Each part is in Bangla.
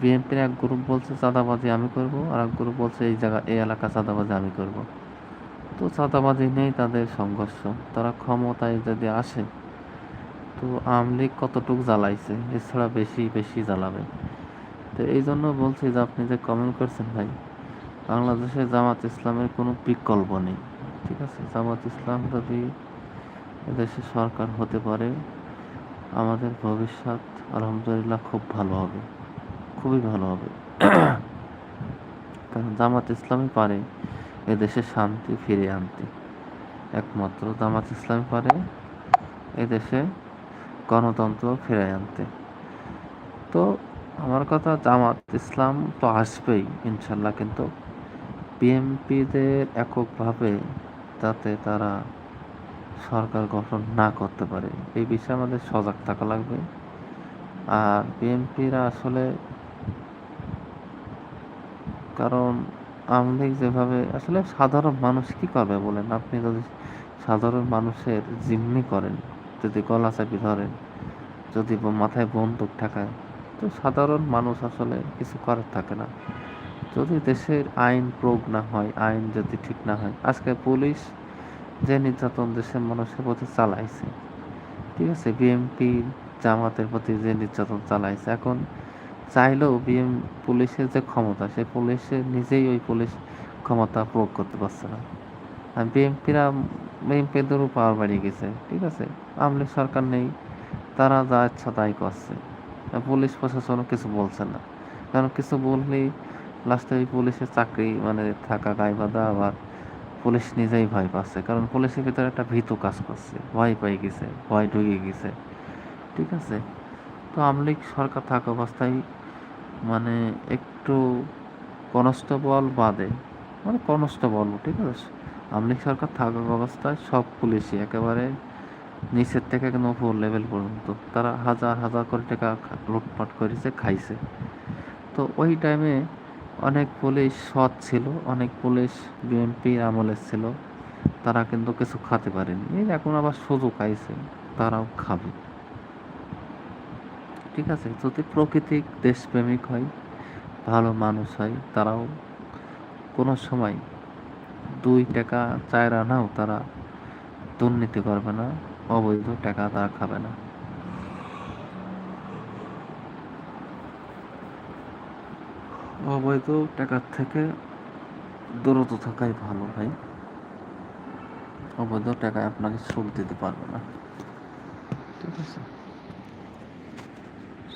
বিএনপির এক গ্রুপ বলছে চাঁদাবাজি আমি করব, আর এক গ্রুপ বলছে এই এলাকা চাঁদাবাজি আমি করব। তো চাঁদাবাজি নেই তাদের সংঘর্ষ। তারা ক্ষমতায় যদি আসে তো আওয়ামী লীগ কতটুকু জ্বালাইছে, এছাড়া বেশি বেশি জ্বালাবে। তো এই জন্য বলছি যে আপনি যে কমেন্ট করছেন ভাই, বাংলাদেশে জামাত ইসলামের কোনো বিকল্প নেই। ঠিক আছে, জামাত ইসলাম যদি এদেশে সরকার হতে পারে, আমাদের ভবিষ্যৎ আলহামদুলিল্লাহ খুব ভালো হবে, খুবই ভালো হবে। কারণ জামাত ইসলামই পারে এদেশে শান্তি ফিরিয়ে আনতে। একমাত্র জামাত ইসলামই পারে এদেশে গণতন্ত্র ফিরিয়ে আনতে। তো আমার কথা, জামাত ইসলাম তো আসবেই ইনশাল্লাহ, কিন্তু বিএনপিদের এককভাবে যাতে তারা সরকার গঠন না করতে পারে, এই বিষয়ে আমাদের সজাগ থাকা লাগবে। আর বিএনপিরা আসলে, কারণ আওয়ামী লীগ যেভাবে আসলে সাধারণ মানুষ কি করবে বলেন, আপনি যদি সাধারণ মানুষের জিম্মি করেন, যদি গলা চাপি ধরেন, যদি মাথায় বন্দুক ঠেকায়, তো সাধারণ মানুষ আসলে কিছু করার থাকে না। যদি দেশের আইন প্রয়োগ না হয়, আইন যদি ঠিক না হয়, আজকে পুলিশ যে নির্যাতন দেশের মানুষের প্রতি চালাইছে, ঠিক আছে, বিএনপি জামাতের প্রতি যে নির্যাতন চালাইছে, এখন চাইলেও পুলিশের যে ক্ষমতা, সে পুলিশের নিজেই ওই পুলিশ ক্ষমতা প্রয়োগ করতে পারছে না। আর বিএনপিদেরও পাওয়ার বাড়িয়ে গেছে, ঠিক আছে, আওয়ামী লীগ সরকার নেই, তারা যা ইচ্ছা তাই করছে। পুলিশ প্রশাসনও কিছু বলছে না, কারণ কিছু বললেই লাস্টে ওই পুলিশের চাকরি মানে থাকা গায়ে, আবার পুলিশ নিজেই ভয় পাচ্ছে, কারণ পুলিশের ভিতরে একটা ভীতু কাজ করছে, ভয় পেয়ে গেছে, ভয় ঢুকে গেছে। ঠিক আছে, তো আওয়ামী লীগ সরকার থাকা অবস্থায় মানে একটু কনস্টেবল বাদে, মানে কনস্টেবল, ঠিক আছে, আওয়ামী লীগ সরকার থাকা অবস্থায় সব পুলিশই একেবারে নিচের থেকে একদম উপর লেভেল পর্যন্ত তারা হাজার হাজার কোটি টাকা লুটপাট করেছে, খাইছে। তো ওই টাইমে অনেক পুলিশ সৎ ছিল, অনেক পুলিশ বিএনপির আমলের ছিল, তারা কিন্তু কিছু খেতে পারেনি। এই এখন আবার সুযোগ আইছে, তারাও খাবে। ঠিক আছে, যদি প্রকৃতিক দেশপ্রেমিক হয়, ভালো মানুষ হয়, তারাও কোনো সময় 2 টাকা 4 আনাও তারা দুর্নীতি করবে না, অবৈধ টাকা তারা খাবে না। অবৈধ টাকার থেকে দূরত থাকাই ভালো ভাই। অবৈধ টাকায় আপনাকে সুখ দিতে পারবে না, ঠিক আছে,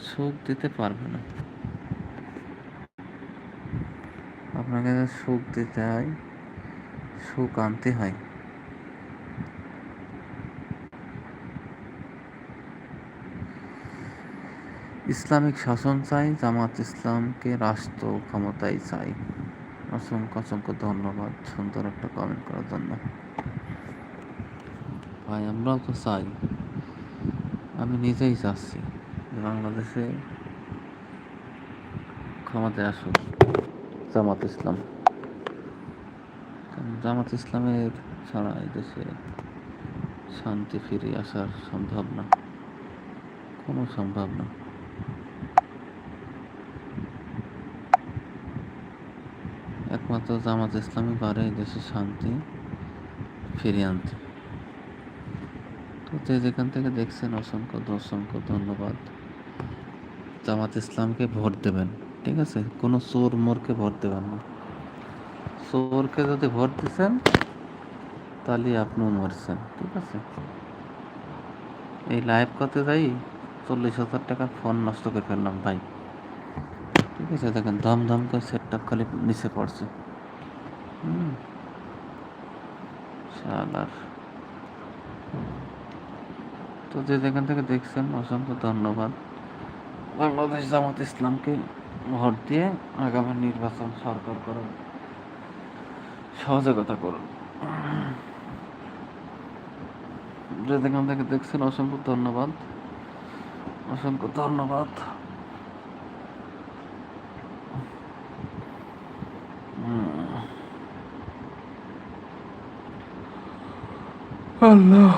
সুখ দিতে পারবে না। আপনাকে সুখ দিতে হয়, সুখ আনতে হয়। ইসলামিক শাসন চাই, জামাত ইসলামকে রাষ্ট্র ক্ষমতায় চাই। অসংখ্য অসংখ্য ধন্যবাদ সুন্দর একটা কমেন্ট করার জন্য। ভাই আমরাও তো চাই, আমি নিজেই চাচ্ছি বাংলাদেশে ক্ষমতায় আসুক জামাত ইসলাম। জামাত ইসলামের ছাড়া এই দেশে শান্তি ফিরে আসার সম্ভব না, কোনো সম্ভব না। একমাত্র জামাত ইসলামই পারে এই দেশে শান্তি ফিরিয়ে আনতে। তো যে যেখান থেকে দেখছেন অসংখ্য অসংখ্য ধন্যবাদ। জামাত ইসলামকে ভোট দেবেন, ঠিক আছে, কোনো চোর মোরকে ভোট দেবেন না। চোরকে যদি ভোট দিচ্ছেন তাহলে আপনিও মরছেন, ঠিক আছে। এই লাইভ করতে যাই 40,000 টাকার ফোন নষ্ট করে ফেললাম ভাই, ঠিক আছে, দেখেন ধম ধম করে সেটটা খালি নিচে পড়ছে। শালার। তো যে যেখান থেকে দেখছেন অসংখ্য ধন্যবাদ। বাংলাদেশ জামাত ইসলামকে ভোট দিয়ে আগামী নির্বাচন সরকার করার সহযোগিতা করুন। যে যেখান থেকে দেখছেন অসংখ্য ধন্যবাদ, অসংখ্য ধন্যবাদ। আল্লাহ।